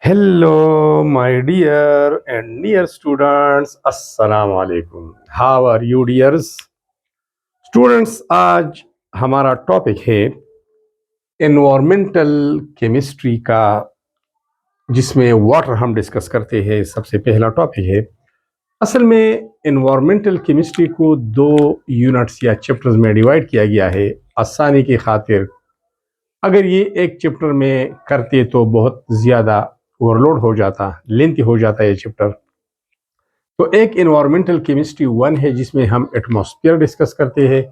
Hello, my dear and near students. Assalamu alaikum. How are you, dears? Students, आज हमारा topic है environmental chemistry का, जिसमें water हम डिस्कस करते हैं। सबसे पहला टॉपिक है। असल में एनवायरमेंटल केमिस्ट्री को दो यूनिट्स या चैप्टर्स में डिवाइड किया गया है आसानी की खातिर। अगर ये एक चैप्टर में करते तो बहुत ज़्यादा ओवरलोड हो जाता, लेंथी हो जाता ये चैप्टर। तो एक एनवायरमेंटल केमिस्ट्री 1 है जिसमें हम एटमॉस्फेयर डिस्कस करते हैं,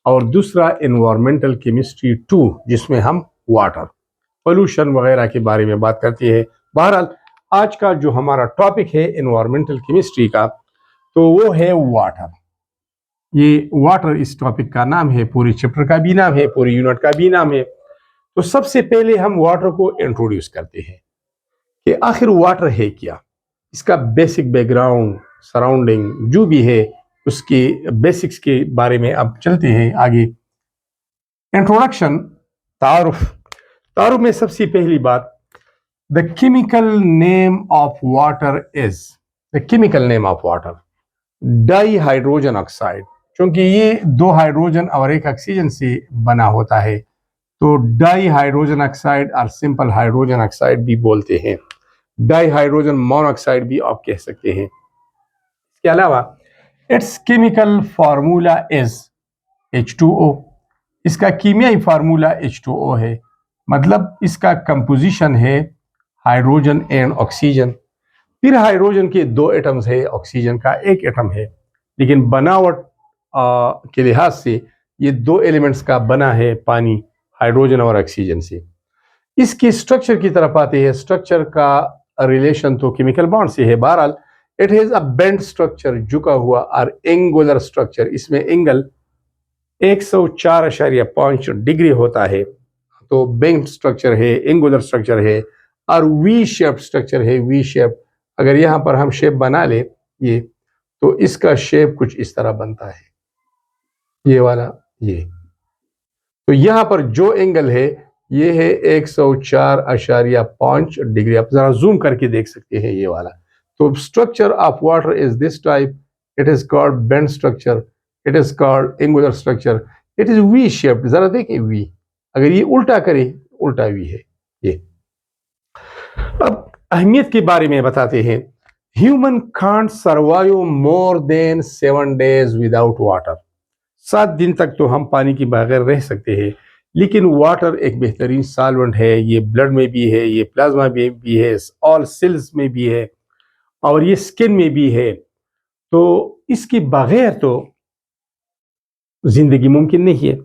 और दूसरा एनवायरमेंटल केमिस्ट्री 2 जिसमें हम वाटर, पोल्यूशन वगैरह के बारे में बात करते हैं। बहरहाल आज का जो हमारा टॉपिक है एनवायरमेंटल केमिस्ट्री का, तो वो है वाटर। ये वाटर इस टॉपिक का नाम है, पूरी चैप्टर का भी नाम है, पूरी यूनिट का भी नाम है। तो सबसे पहले हम वाटर को इंट्रोड्यूस करते हैं कि आखिर वाटर है क्या, इसका बेसिक बैकग्राउंड, सराउंडिंग जो भी है उसके बेसिक्स के बारे में अब चलते हैं आगे। इंट्रोडक्शन, तारुफ। तारुफ में सबसे पहली बात, the chemical name of water is, the chemical name of water di hydrogen oxide. क्योंकि ये दो हाइड्रोजन और एक ऑक्सीजन से बना होता है, तो डाई हाइड्रोजन ऑक्साइड और सिंपल हाइड्रोजन ऑक्साइड भी बोलते हैं। डाई हाइड्रोजन मोनोऑक्साइड भी आप कह सकते हैं। इसके अलावा it's chemical formula is H2O। इसका कीमियाई फार्मूला H2O है, मतलब इसका कंपोजिशन है हाइड्रोजन एंड ऑक्सीजन। फिर हाइड्रोजन के दो एटम्स है, ऑक्सीजन का एक एटम है, लेकिन बनावट के लिहाज से ये दो एलिमेंट्स का बना है पानी, हाइड्रोजन और ऑक्सीजन से। इसके स्ट्रक्चर की तरफ आते हैं। स्ट्रक्चर का रिलेशन तो केमिकल बॉन्ड से है। बहरहाल it has a bend structure, झुका हुआ, और एंगुलर स्ट्रक्चर। इसमें एंगल 104.5 डिग्री होता है, तो बेंड स्ट्रक्चर है, एंगुलर स्ट्रक्चर है, और वी शेप स्ट्रक्चर है। वी शेप, अगर यहाँ पर हम शेप बना ले ये, तो इसका शेप कुछ इस तरह बनता है, ये वाला ये। तो यहाँ पर जो एंगल है ये है 104.5 डिग्री। आप जरा जूम करके देख सकते हैं ये वाला। तो structure of water is this type, it is called bend structure, it is called angular structure, it is V shaped. जरा देखें वी, अगर ये उल्टा करे, उल्टा वी है ये। अब अहमियत के बारे में बताते हैं। Human can't survive more than 7 days without water. 7 दिन तक तो हम पानी के बगैर रह सकते हैं, लेकिन वाटर एक बेहतरीन सॉल्वेंट है। ये ब्लड में भी है, ये प्लाज्मा में भी है, ऑल सेल्स में भी है, और ये स्किन में भी है। तो इसके बगैर तो जिंदगी मुमकिन नहीं है।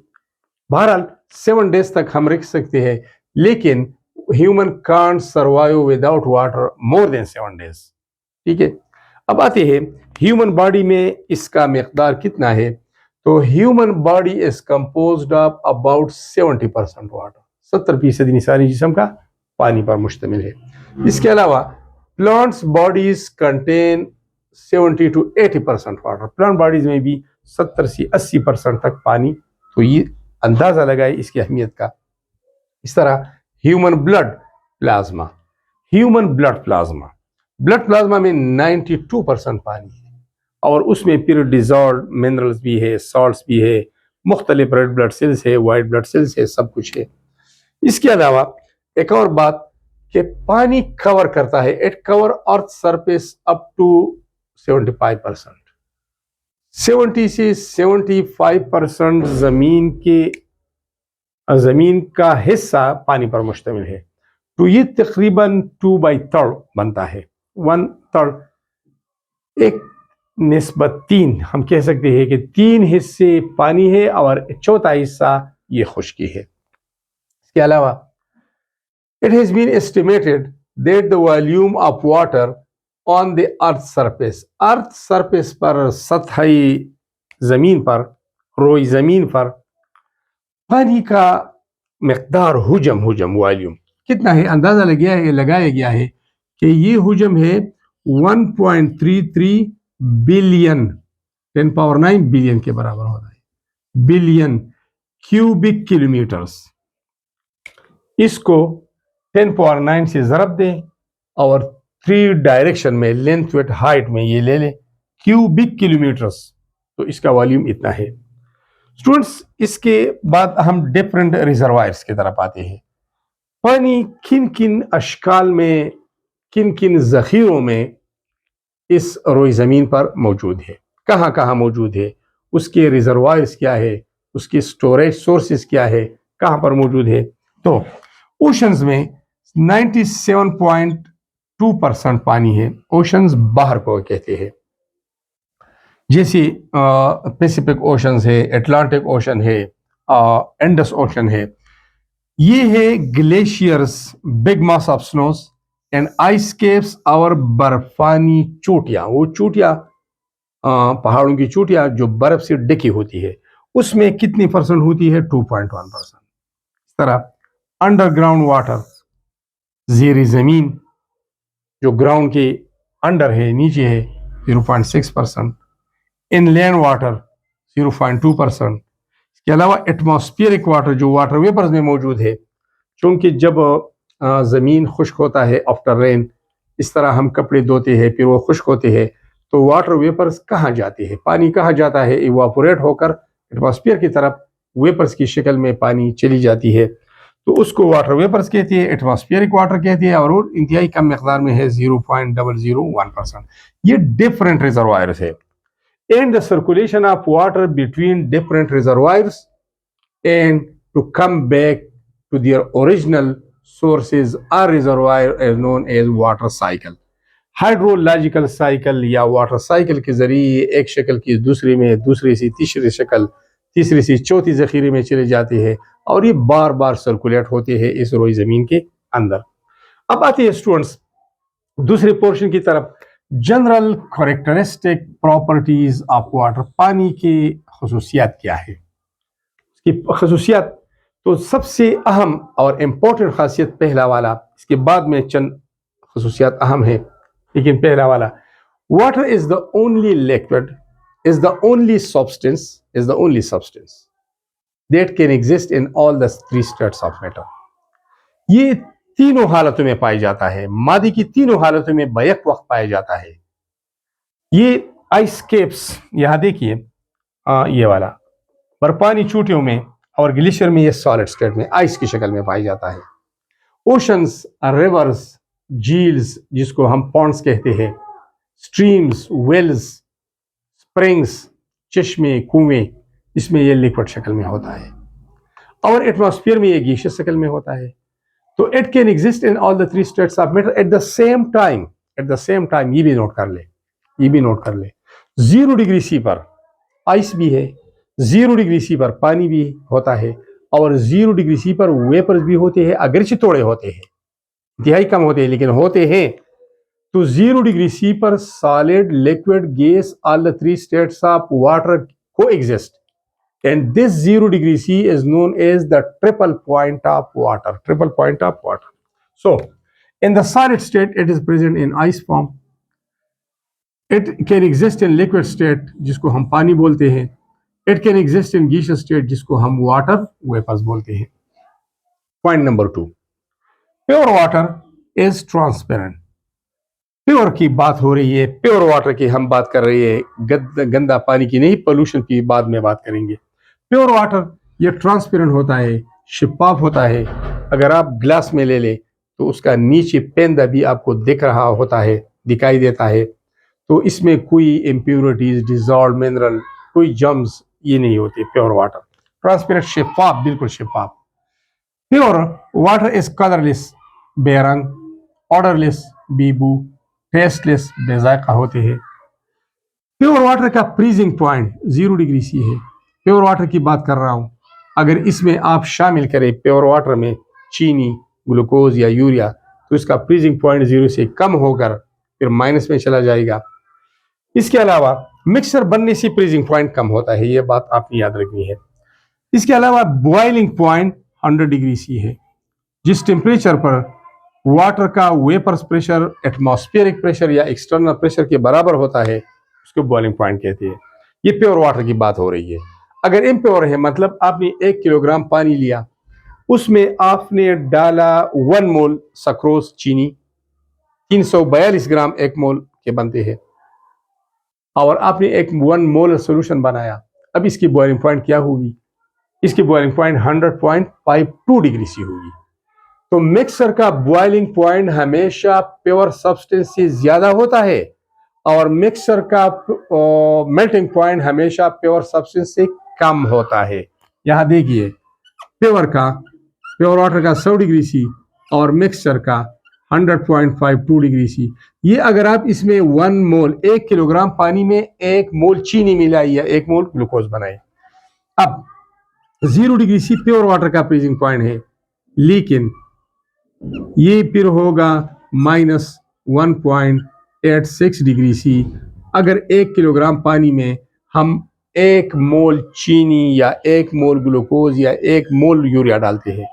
बहरहाल 7 days तक हम रह सकते हैं, लेकिन human can't survive without water more than 7 days। ठीक है, अब आते हैं ह्यूमन बॉडी में इसका मिकदार कितना है। तो human body is composed of about 70% water. 70% इंसानी जिस्म का पानी पर मुश्तमिल है। इसके अलावा plants bodies contain 70 to 80% water. Plant bodies में भी 70 से 80% तक पानी। तो ये अंदाजा लगाए इसकी अहमियत का। इस तरह human blood plasma, human blood plasma, blood plasma में 92% पानी है, और उसमें फिर डिजॉल्व मिनरल्स भी है, सॉल्ट्स भी है, मुख्तलिफ रेड ब्लड सेल्स है, वाइट ब्लड सेल्स है, सब कुछ है। इसके अलावा एक और बात कि पानी कवर करता है, it cover earth surface up to 75%। 70 से 75% जमीन का हिस्सा पानी पर मुश्तमिल है। तो ये तकरीबन 2/3 बनता है, 1/3। एक निस्बत 3 हम कह सकते हैं कि 3 हिस्से पानी है और चौथा हिस्सा ये खुश्की है। इसके अलावा it has been estimated that the volume of water on the earth surface, earth surface पर, सतही जमीन पर, रोई जमीन पर पानी का मकदार, हुजम वॉल्यूम कितना है, अंदाजा लगाया गया है कि ये हुजम है 1.33 बिलियन, 10⁻⁹ बिलियन के बराबर होता है, बिलियन क्यूबिक किलोमीटर्स। इसको 10⁻⁹ से ज़रब दें और 3 डायरेक्शन में, लेंथ विड्थ हाइट में ये ले लें क्यूबिक किलोमीटर्स, तो इसका वॉल्यूम इतना है। स्टूडेंट्स, इसके बाद हम डिफरेंट रिजर्वायर्स की तरफ आते हैं। पानी किन किन अशकाल में, किन किन जखीरों में इस रोई ज़मीन पर मौजूद है, कहाँ कहाँ मौजूद है, उसके रिजर्वायर्स क्या है, उसके स्टोरेज सोर्सेज क्या है, कहाँ पर मौजूद है। तो ओशंस में 97.2% पानी है। ओशंस बाहर को कहते हैं, जैसे पैसिफिक ओशंस है, अटलांटिक ओशन है, इंडस ओशन है। ये है glaciers, big mass of snows and ice caves और बर्फानी चोटियां। वो चोटियां, पहाड़ों की चोटियां जो बर्फ से ढकी होती है, उसमें कितनी परसेंट होती है? 2.1%। इस तरह अंडरग्राउंड वाटर, जेर जमीन जो ग्राउंड के अंडर है, नीचे है, 0.6%। Inland water 0.2%। इसके अलावा एटमॉस्फेरिक वाटर जो वाटर वेपर्स में मौजूद है, क्योंकि जब ज़मीन खुश्क होता है आफ्टर रेन, इस तरह हम कपड़े धोते हैं, फिर वो खुश्क होते हैं, तो वाटर वेपर्स कहाँ जाते हैं? पानी कहाँ जाता है? इवापोरेट होकर एटमॉस्फेयर की तरफ वेपर्स की शक्ल में पानी चली जाती है, तो उसको वाटर वेपर्स कहती है, एटमॉस्फेरिक वाटर कहती है, और वो इंतहाई कम मकदार में है, 0.001%। ये डिफरेंट रिजर्वायर्स है। And the circulation of water between different reservoirs and to come back to their original sources or reservoir is known as water cycle. Hydrological cycle या वाटर साइकिल के जरिए एक शक्ल की दूसरी में, दूसरी से तीसरी शक्ल, तीसरी से चौथी जखीरे में चले जाते हैं, और ये बार बार सर्कुलेट होते हैं इस रोई जमीन के अंदर। अब आते हैं स्टूडेंट्स दूसरे पोर्शन की तरफ। General characteristic properties of water, पानी की खसूसियात क्या है? इसकी खसूसियात, तो सबसे अहम और इम्पोर्टेंट खासियत पहला वाला, इसके बाद में चंद खसूसियात अहम है, लेकिन पहला वाला, water is the only liquid, is the only substance that can exist in all the 3 states of matter. ये तीनों हालतों में पाया जाता है, मादी की तीनों हालतों में बैक वक्त पाया जाता है। ये आइस केप्स, यहां देखिए, ये वाला बर्फानी चोटियों में और ग्लेशियर में, ये सॉलिड स्टेट में आइस की शक्ल में पाया जाता है। ओशंस, रिवर्स, झील्स जिसको हम पॉन्ड्स कहते हैं, स्ट्रीम्स, वेल्स, स्प्रिंग्स, चश्मे, कुएं, इसमें ये लिक्विड शक्ल में होता है, और एटमॉस्फेयर में ये गैसियस शक्ल में होता है। तो it can exist in all the 3 states of matter at the same time. ये भी नोट कर ले, 0 डिग्री सी पर आइस भी है, 0 डिग्री सी पर पानी भी होता है, और 0 डिग्री सी पर वेपर्स भी होते हैं, अगरचे थोड़े होते हैं, इंतहाई कम होते हैं, लेकिन होते हैं। तो 0 डिग्री सी पर solid, liquid, gas, all the 3 states of water को exist, and this 0 degree C is known as the triple point of water. So in the solid state it is present in ice form, it can exist in liquid state जिसको हम पानी बोलते हैं, it can exist in gaseous state जिसको हम water vapors बोलते हैं। Point number 2, pure water is transparent। Pure की बात हो रही है, प्योर वाटर की हम बात कर रही है, गंदा पानी की नहीं, पोल्यूशन की बाद में बात करेंगे। प्योर वाटर ये ट्रांसपेरेंट होता है, शिफाफ होता है। अगर आप ग्लास में ले ले तो उसका नीचे पेंदा भी आपको दिख रहा होता है, दिखाई देता है। तो इसमें कोई इम्प्योरिटीज, डिजॉल्व मिनरल, कोई जम्स ये नहीं होते। प्योर वाटर ट्रांसपेरेंट, शिफाफ, बिल्कुल शिफाफ। प्योर वाटर इज कलरलेस, बेरंग, ऑर्डरलेस, बेबू, टेस्टलेस, बेजायका होते हैं। प्योर वाटर का फ्रीजिंग पॉइंट 0 डिग्री सी है। प्योर वाटर की बात कर रहा हूं, अगर इसमें आप शामिल करें प्योर वाटर में चीनी, ग्लूकोज या यूरिया, तो इसका फ्रीजिंग पॉइंट 0 से कम होकर फिर माइनस में चला जाएगा। इसके अलावा मिक्सर बनने से फ्रीजिंग पॉइंट कम होता है, यह बात आपने याद रखनी है। इसके अलावा बॉइलिंग पॉइंट 100 डिग्री सी है। जिस टेम्परेचर पर वाटर का वेपर्स प्रेशर एटमॉस्फेरिक प्रेशर या एक्सटर्नल प्रेशर के बराबर होता है, उसको बॉइलिंग पॉइंट कहते हैं। ये प्योर वाटर की बात हो रही है। अगर इम्प्योर है, मतलब आपने 1 किलोग्राम पानी लिया, उसमें आपने डाला 1 मोल सक्रोज, चीनी, 342 ग्राम एक मोल के बनते हैं। और आपने एक 1 मोलर सोल्यूशन बनाया, अब इसकी बॉइलिंग पॉइंट क्या होगी? इसकी बॉइलिंग पॉइंट 100.52 डिग्री सी होगी। तो मिक्सर का बॉइलिंग पॉइंट हमेशा प्योर सब्सटेंस से ज्यादा होता है और मिक्सर का मेल्टिंग पॉइंट हमेशा प्योर सब्सटेंस से कम होता है। यहां देखिए, प्योर वाटर का 100 डिग्री सी और मिक्सचर का 100.52 डिग्री सी। ये अगर आप इसमें 1 मोल 1 किलोग्राम पानी में 1 मोल चीनी मिलाई या 1 मोल ग्लूकोज बनाए। अब 0 डिग्री सी प्योर वाटर का फ्रीजिंग पॉइंट है, लेकिन ये फिर होगा -1.86 डिग्री सी अगर 1 किलोग्राम पानी में हम 1 मोल चीनी या 1 मोल ग्लूकोज या 1 मोल यूरिया डालते हैं,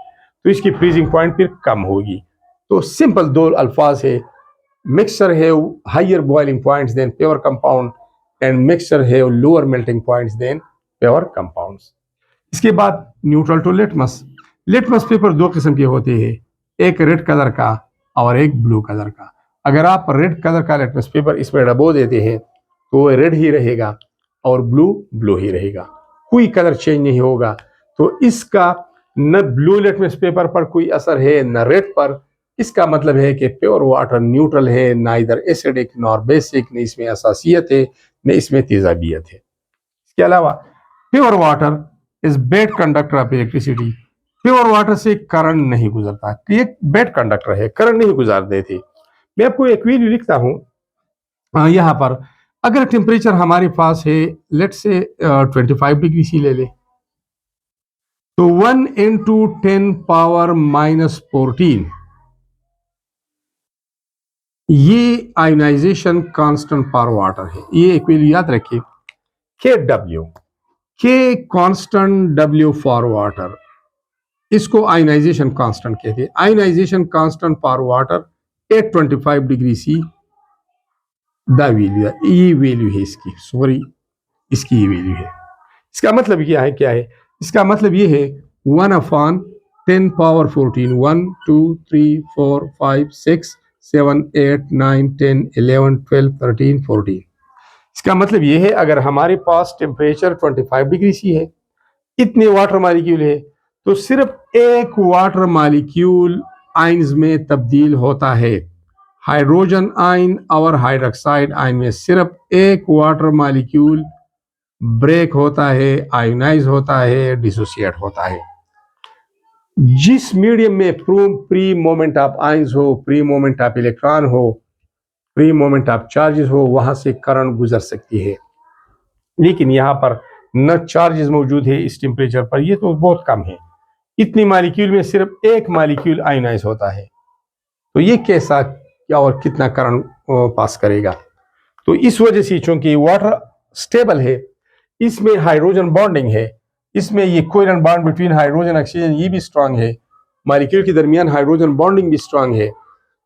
तो इसकी फ्रीजिंग पॉइंट फिर कम होगी। तो सिंपल 2 अल्फाज है, mixture have higher boiling points than pure compound and mixture have lower melting points than pure compounds. इसके बाद neutral to litmus. Litmus paper 2 किस्म के होते हैं, एक रेड कलर का और एक ब्लू कलर का। अगर आप रेड कलर का लिटमस पेपर इसमें डबो देते हैं तो वो रेड ही रहेगा और ब्लू ही रहेगा, कोई कलर चेंज नहीं होगा। तो इसका न ब्लू लिटमस पेपर पर कोई असर है न रेड पर। इसका मतलब है कि प्योर वाटर न्यूट्रल है, ना इधर एसिडिक नॉर बेसिक, न इसमें असासियत है न इसमें तेजाबियत है। इसके अलावा pure water is bad conductor of electricity. Pure water से करंट नहीं गुजरता, एक बेड कंडक्टर है, करंट नहीं गुजार देते। मैं आपको एक वैल्यू लिखता हूं यहां पर। अगर टेम्परेचर हमारे पास है लेट से 25 डिग्री सी ले ले, तो 1 × 10⁻⁻14 ये आयोनाइजेशन कांस्टेंट फॉर वाटर है। ये एक वैल्यू याद रखिए, K constant W for water, इसको आयोनाइजेशन कांस्टेंट कहते हैं। Ionization constant for water 825 degree C the value, ये वैल्यू है इसकी, सॉरी इसकी ये वैल्यू है। इसका मतलब क्या है? इसका मतलब ये है 1/10⁻14 1 2 3 4 5 6 7 8 9 10 11 12 13 14। इसका मतलब ये है अगर हमारे पास टेम्परेचर 25 डिग्री सी है, इतने वाटर मॉलिक्यूल है, तो सिर्फ एक वाटर मॉलिक्यूल आयंस में तब्दील होता है। हाइड्रोजन आयन और हाइड्रोक्साइड आयन में सिर्फ एक वाटर मॉलिक्यूल ब्रेक होता है, आयोनाइज होता है, डिसोसिएट होता है। जिस मीडियम में फ्री मोमेंट ऑफ आयंस हो, फ्री मोमेंट ऑफ इलेक्ट्रॉन हो, फ्री मोमेंट ऑफ चार्जेस हो, वहां से करंट गुजर सकती है। लेकिन यहाँ पर न चार्जेस मौजूद है इस टेम्परेचर पर, ये तो बहुत कम है। इतनी मॉलिक्यूल में सिर्फ एक मॉलिक्यूल आयोनाइज होता है, तो ये कैसा क्या और कितना करंट पास करेगा? तो इस वजह से चूंकि वाटर स्टेबल है, इसमें हाइड्रोजन बॉन्डिंग है, इसमें ये covalent bond between hydrogen oxygen ये भी स्ट्रांग है, मॉलिक्यूल के दरमियान हाइड्रोजन बॉन्डिंग भी स्ट्रांग है।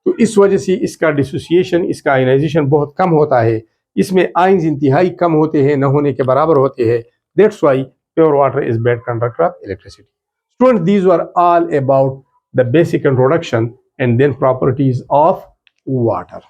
तो इस वजह से इसका डिसोसिएशन, इसका आयनाइजेशन बहुत कम होता है। इसमें आयंस इंतहाई कम होते हैं, न होने के बराबर होते हैं। That's why pure water is bad conductor of electricity. Students, these were all about the basic introduction and then properties of water.